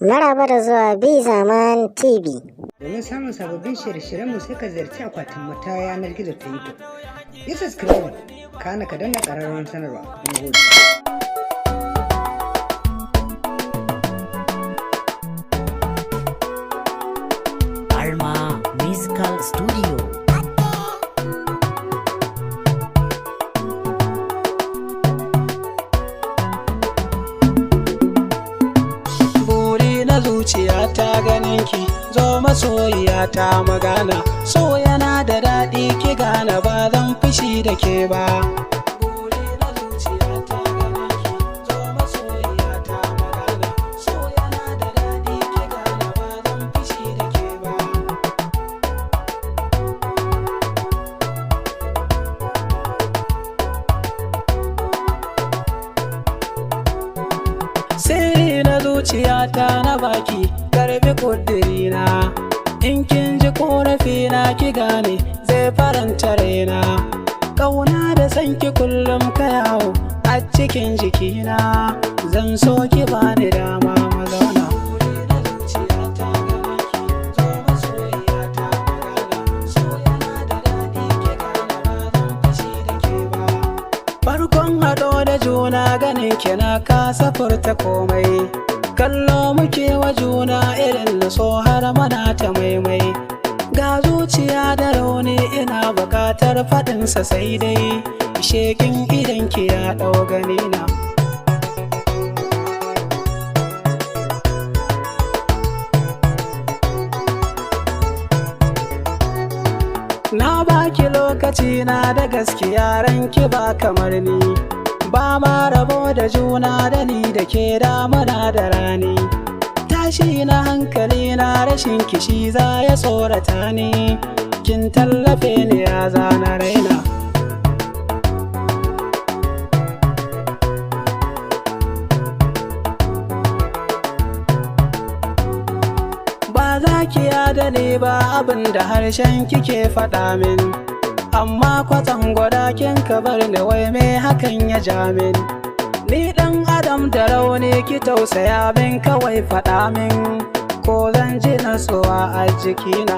Maraba da zuwa B-Zaman TV. Domin samun sababbin shirye-shiryenmu sai ka ziyarci akwatin mu ta yanar gizo ta YouTube. Yi subscribe, kana ka danna ƙararrawar sanarwa. Mun gode. Alma Musical Studio. Zuciya ta ganinki zo masoyiya ta magana, so yana da daɗi ki gane ba zan fushi da ke ba. Sirri na zuciyata na baki karbi kudirina, in kin ji korafina ki gane zai faranta raina. Kauna da sanki kullum ka yawo a cikin jikina, zan so ki bani dama mazauna. Farkon haɗo da juna ganin kina kasa furta komai, kallo muke wa juna irin da so har mana ta maimai. Ga zuciya da rauni ina buƙatar faɗinsa sai dai shekin idan ki ya ɗau ganina. Na baki lokaci na da gaskiya ranki ba kamar ni, ba ma rabo da juna da ni da ke damuna da rani. Tashi na hankali na rashin kishi za ya tsorata ni, kin tallafe ni ya zana raina. Ba za ki yada ni ba abin da harshen kike faɗa min, amma kwatsan gwada kin ka bar ni wai me hakan ya ja min. Ni ɗan adam da rauni ki tausaya min kawai faɗa min, ko zan ji natsuwa a jikina.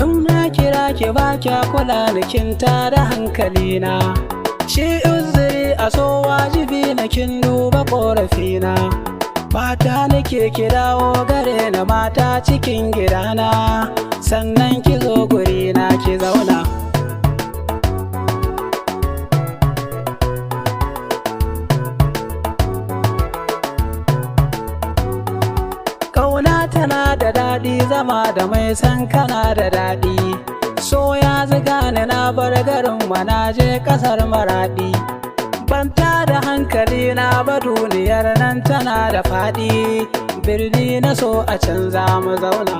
In na kira ki ba kya kula ni kin tada hankalina, shi uzuri a so wajibi na kin duba ƙorafina. Mata nake ki dawo gare na mata cikin gidana, sannan ki zo gurina ki zauna. Kauna tana da daɗi, zama da mai san kana da daɗi. So ya ziga ni na bar garin na je ƙasar Maraɗi. Banta da hankali na ba duniyar nan tana da faɗi, birni na so a can za mu zauna.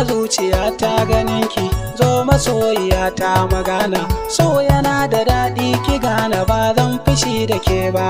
Zuciya ta ganinki zo masoyiya ta magana, so yana da daɗi ki gane ba zan fushi da ke ba.